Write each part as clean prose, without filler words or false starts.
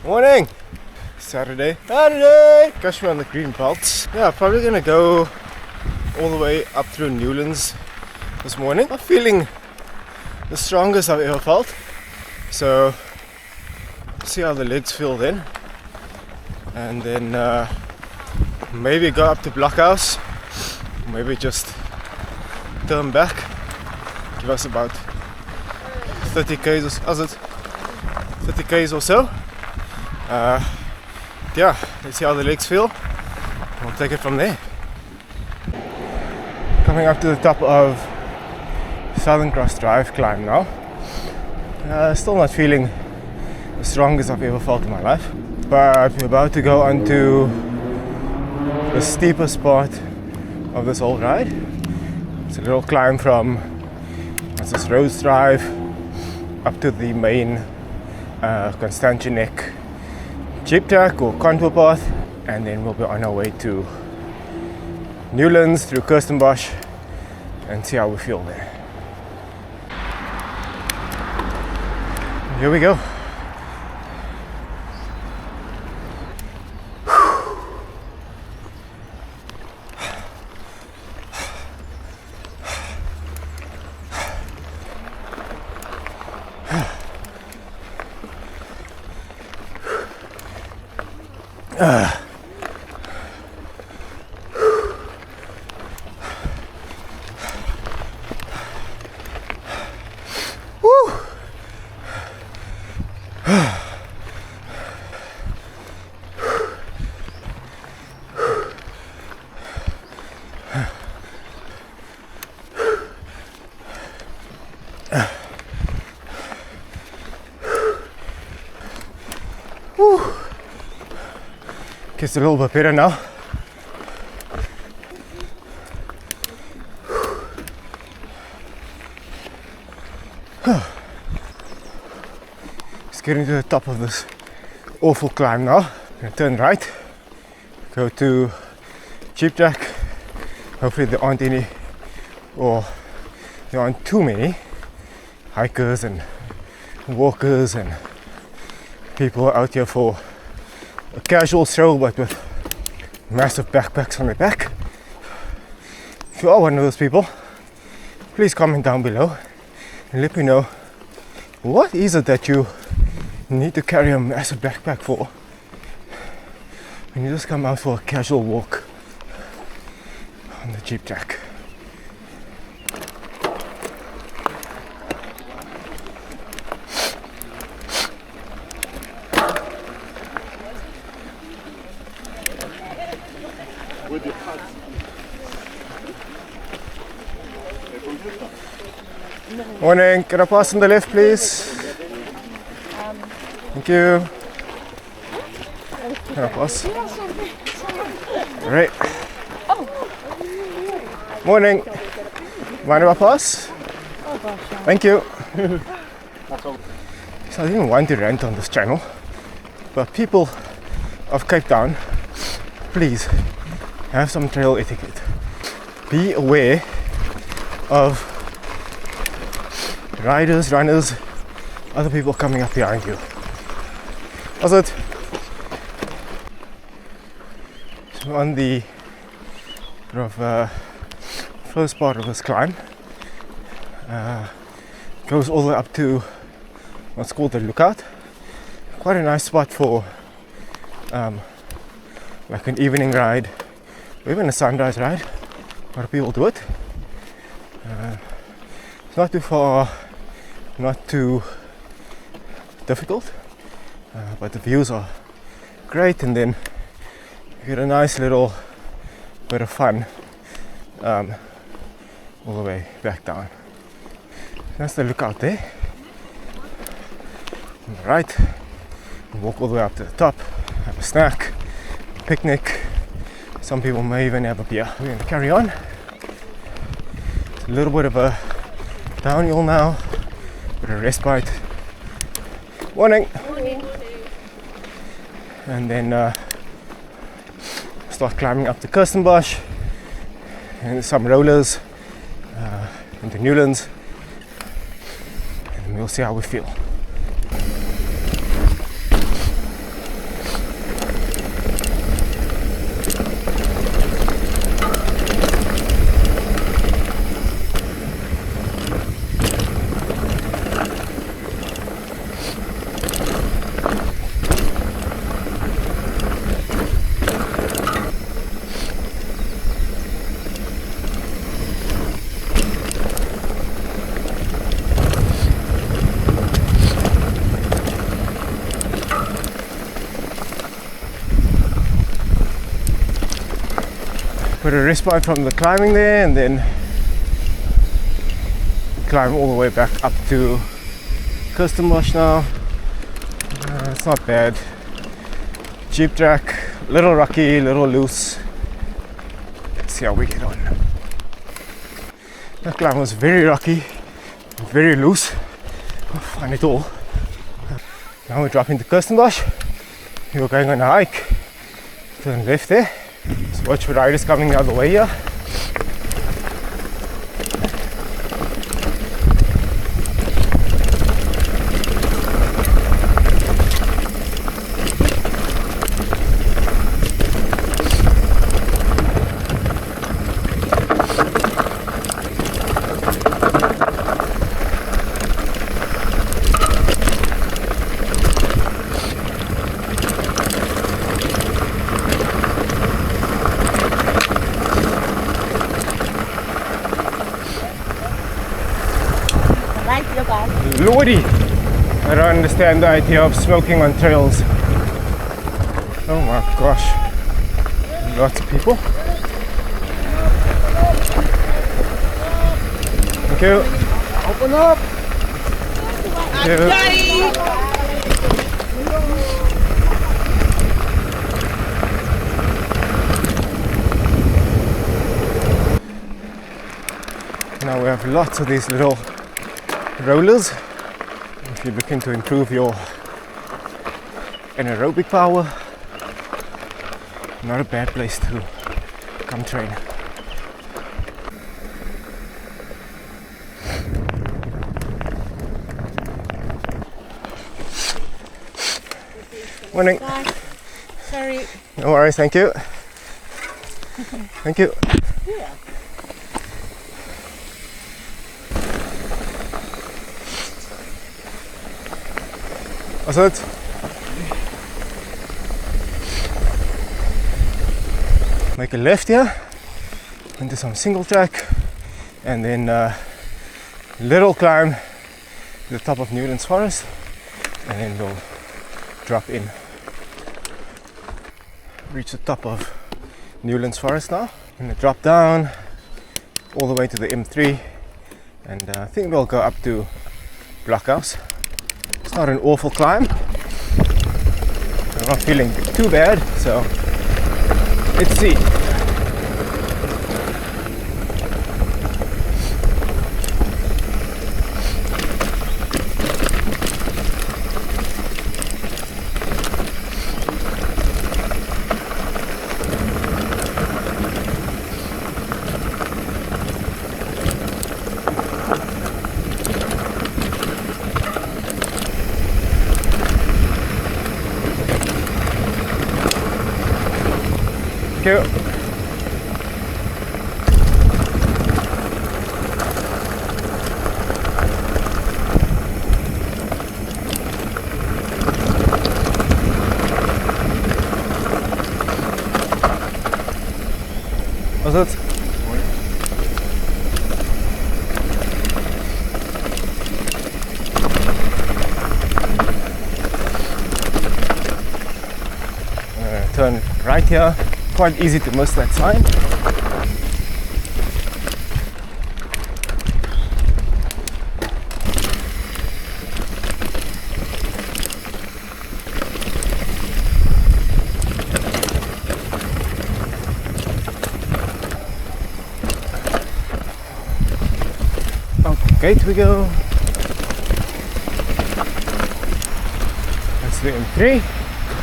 Morning! Saturday. Gosh, we're on the Greenbelts. Yeah, probably gonna go all the way up through Newlands this morning. Not feeling the strongest I've ever felt. So, see how the legs feel then. And then maybe go up to Blockhouse. Maybe just turn back. Give us about 30 k's or 30 k's or so. Yeah, let's see how the legs feel. We'll take it from there. Coming up to the top of Southern Cross Drive climb now. Still not feeling the strongest I've ever felt in my life, but we're about to go onto the steepest part of this whole ride. It's a little climb from this Rhodes Drive up to the main Constantia Neck jeep track or contour path, and then we'll be on our way to Newlands through Kirstenbosch and see how we feel there. Here we go. Gets a little bit better now. It's getting to the top of this awful climb now. I'm gonna turn right, go to jeep track. Hopefully there aren't any, or there aren't too many hikers and walkers and people out here for a casual stroll, but with massive backpacks on their back. If you are one of those people, please comment down below and let me know what is it that you need to carry a massive backpack for when you just come out for a casual walk on the jeep track. Morning, can I pass on the left please? Thank you. Can I pass? Alright. Morning. Mind if I pass? Thank you. So I didn't want to rant on this channel, but people of Cape Town, please have some trail etiquette. Be aware of riders, runners, other people coming up behind you. How's it? So on the sort of first part of this climb, goes all the way up to what's called the lookout. Quite a nice spot for like an evening ride or even a sunrise ride. A lot of people do it. It's not too far, not too difficult, but the views are great, and then you get a nice little bit of fun all the way back down. That's the lookout there. On the right, you walk all the way up to the top, have a snack, picnic. Some people may even have a beer. We're going to carry on. It's a little bit of a downhill now, with a respite. Morning. Morning. And then start climbing up to Kirstenbosch and some rollers into Newlands, and we'll see how we feel. put a respite from the climbing there, and then climb all the way back up to Kirstenbosch now. It's not bad. Cheap track, little rocky, little loose. Let's see how we get on. That climb was very rocky, very loose. Find it all. Now we're dropping to Kirstenbosch. We're going on a hike. Turn left there. So watch for riders coming the other way here. Lordy! I don't understand the idea of smoking on trails. Oh my gosh. Lots of people. Thank you. Open up! Thank you. Now we have lots of these little rollers. If you're looking to improve your anaerobic power, not a bad place to come train. Morning. Bye. Sorry. No worries, thank you. Thank you. Yeah. What's that? Make a left here into some single track, and then little climb to the top of Newlands Forest, and then we'll drop in. Reach the top of Newlands Forest now. I'm gonna drop down all the way to the M3, and I think we'll go up to Blockhouse. It's not an awful climb. I'm not feeling too bad, so let's see. Thank you. What's that? Turn right here. Quite easy to miss that sign. Gate we go. That's the M3.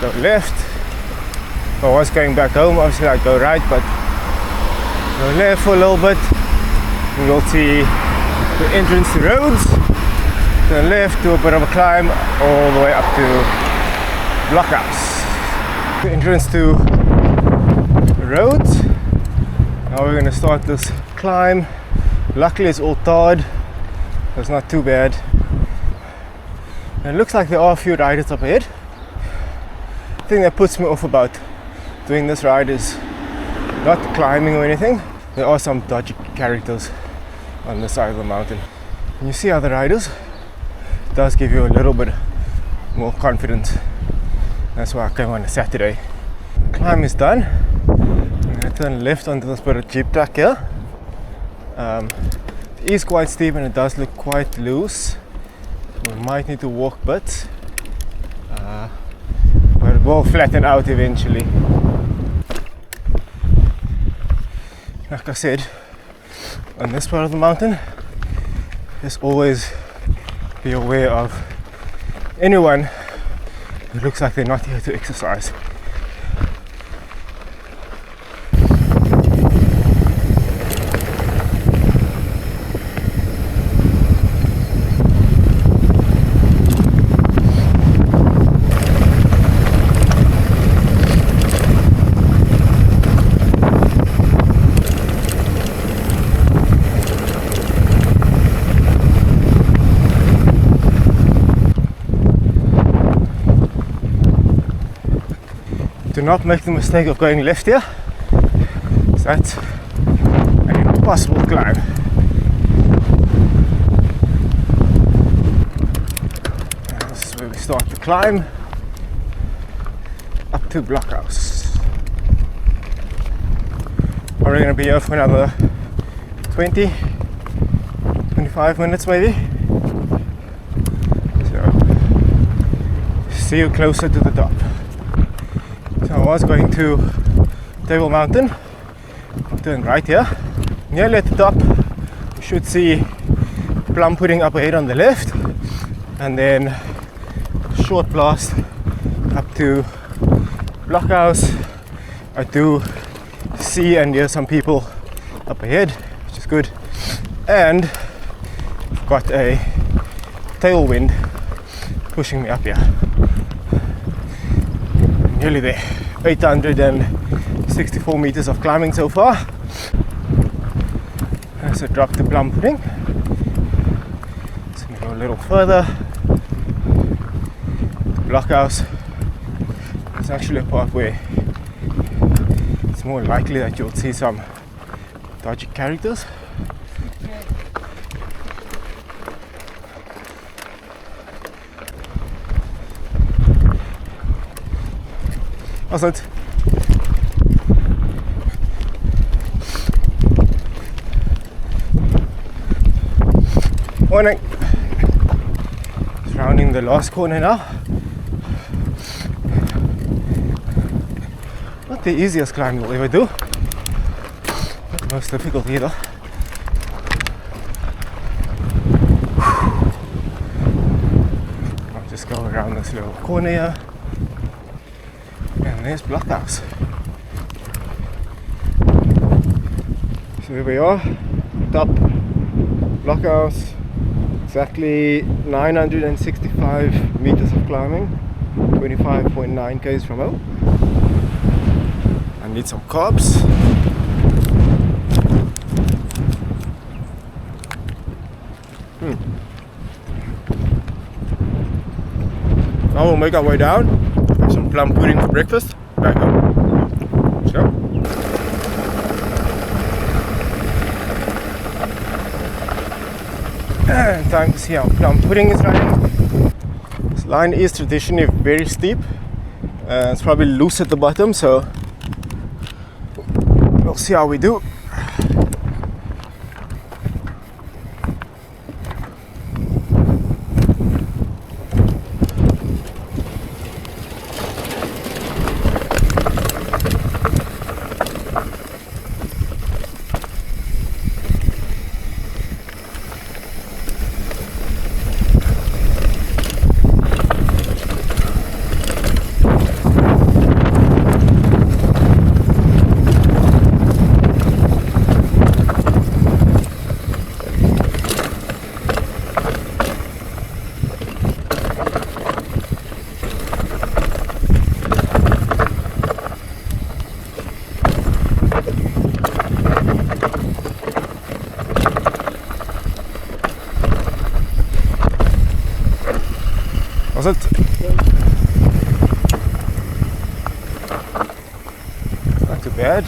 Go left. If I was going back home, obviously I'd go right, but go left for a little bit. And you'll see the entrance to Rhodes. Turn left, do a bit of a climb all the way up to Blockhouse. The entrance to Rhodes. Now we're going to start this climb. Luckily it's all tarred, so it's not too bad. And it looks like there are a few riders up ahead. The thing that puts me off about doing this ride is not climbing or anything. There are some dodgy characters on the side of the mountain. When you see other riders, it does give you a little bit more confidence. That's why I came on a Saturday. Climb is done. I'm going to turn left onto this bit of jeep track here. It is quite steep and it does look quite loose. We might need to walk a bit, but it will flatten out eventually. Like I said, on this part of the mountain, just always be aware of anyone who looks like they're not here to exercise. Do not make the mistake of going left here. That's an impossible climb. And this is where we start the climb up to Blockhouse. We're going to be here for another 20-25 minutes maybe. So see you closer to the top. So I was going to Table Mountain. I'll turn right here. Nearly at the top, you should see Plum Pudding up ahead on the left, and then short blast up to Blockhouse. I do see and hear some people up ahead, which is good, and I've got a tailwind pushing me up here. Nearly there. 864 meters of climbing so far. So drop to Plum Pudding. So we go a little further. Blockhouse. It's actually a part where it's more likely that you'll see some dodgy characters. Was het? Morning. Just rounding the last corner now. Not the easiest climb you'll ever do. Not the most difficult either. I'll just go around this little corner here. And there's Blockhouse. So here we are, top Blockhouse, exactly 965 meters of climbing, 25.9 k's from home. I need some carbs. Now we'll make our way down. Have some plum pudding for breakfast. Back home. So. And time to see how plum pudding is running. This line is traditionally very steep. It's probably loose at the bottom, so we'll see how we do. Was it? Not too bad.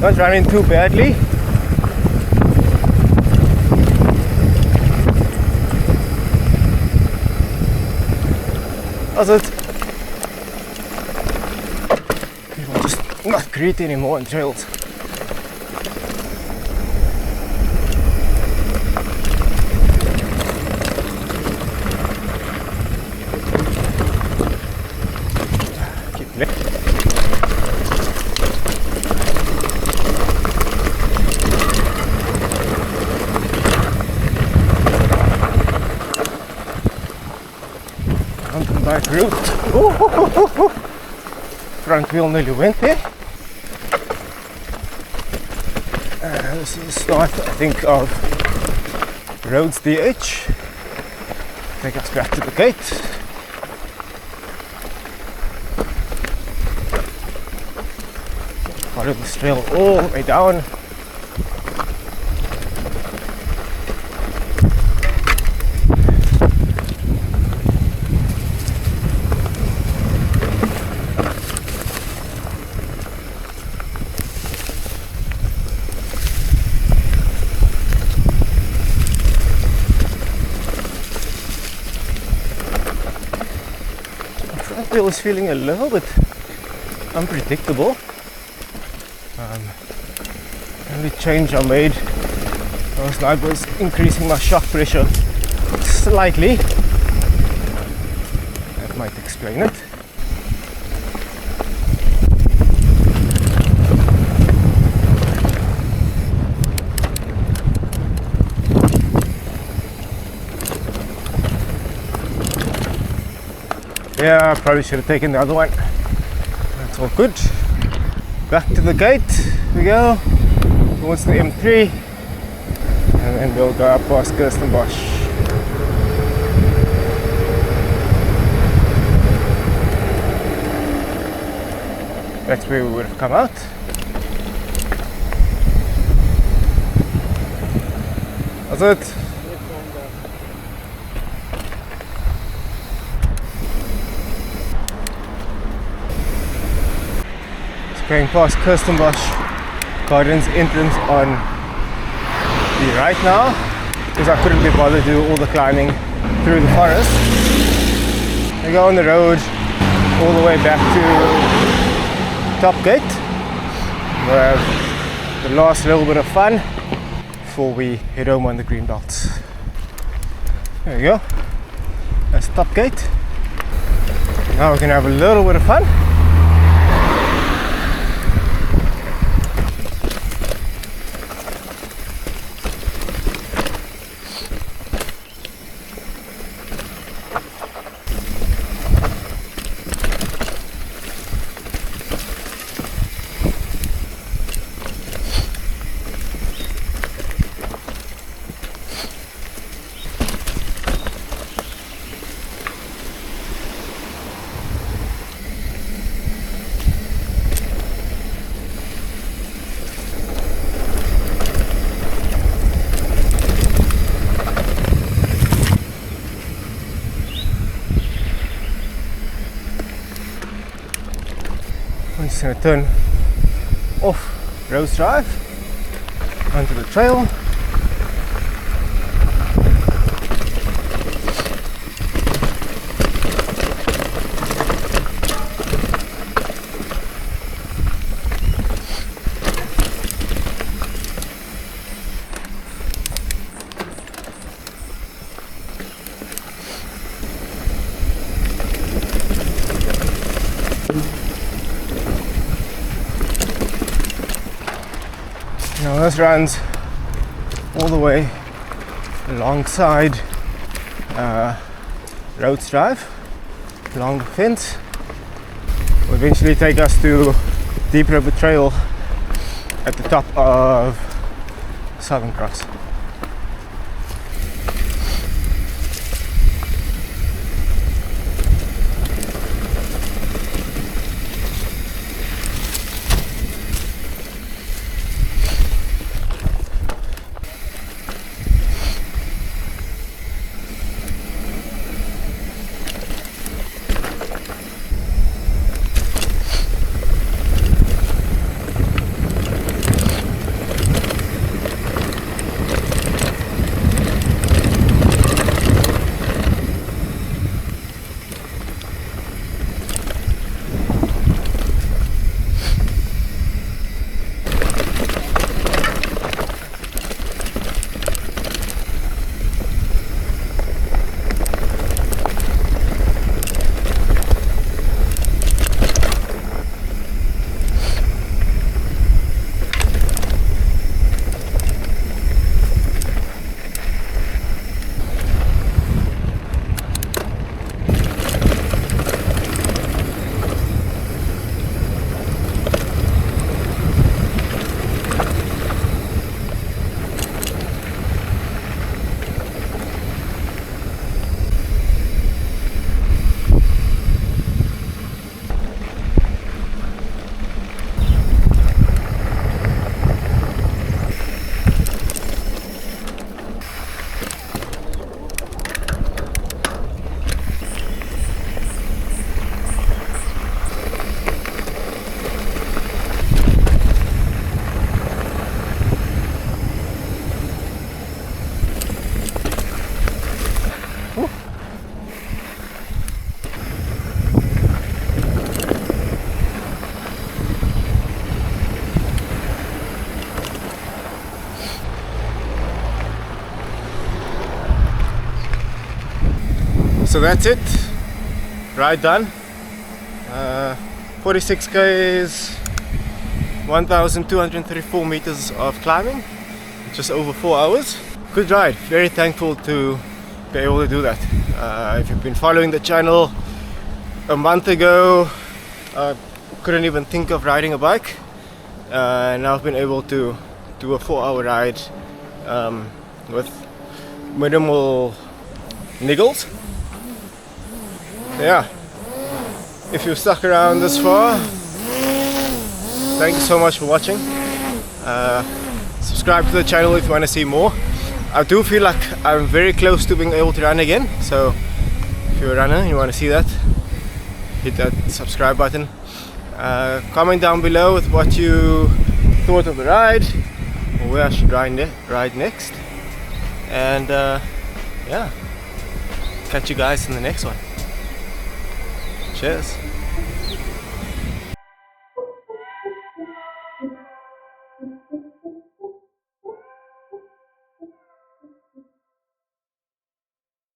Not running too badly. As it people just not great anymore on trails. Keep left. Mountain bike route. Ooh. Front wheel nearly went there. This is the start, I think, of Rhodes DH. Take us back to the gate. Follow this trail all the way down. I was feeling a little bit unpredictable. The change I made last night was increasing my shock pressure slightly. That might explain it. Yeah, I probably should have taken the other one. That's all good. Back to the gate we go. Towards the M3. And then we'll go up past Kirstenbosch. That's where we would have come out. That's it. Going past Kirstenbosch Gardens entrance on the right now because I couldn't be bothered to do all the climbing through the forest. We go on the road all the way back to Top Gate. We'll have the last little bit of fun before we head home on the Greenbelts. There we go. That's Top Gate. Now we can have a little bit of fun. I'm just going to turn off Rhodes Drive onto the trail. Now this runs all the way alongside Rhodes Drive, along the fence. Will eventually take us to Deep River Trail at the top of Southern Cross. So that's it, ride done. 46 k's, 1,234 meters of climbing, just over 4 hours. Good ride, very thankful to be able to do that. If you've been following the channel, a month ago I couldn't even think of riding a bike. Now I've been able to do a 4-hour ride with minimal niggles. Yeah, if you've stuck around this far, thank you so much for watching. Subscribe to the channel if you want to see more. I do feel like I'm very close to being able to run again, so if you're a runner and you want to see that, hit that subscribe button. Comment down below with what you thought of the ride, or where I should ride next. And yeah, catch you guys in the next one. Cheers.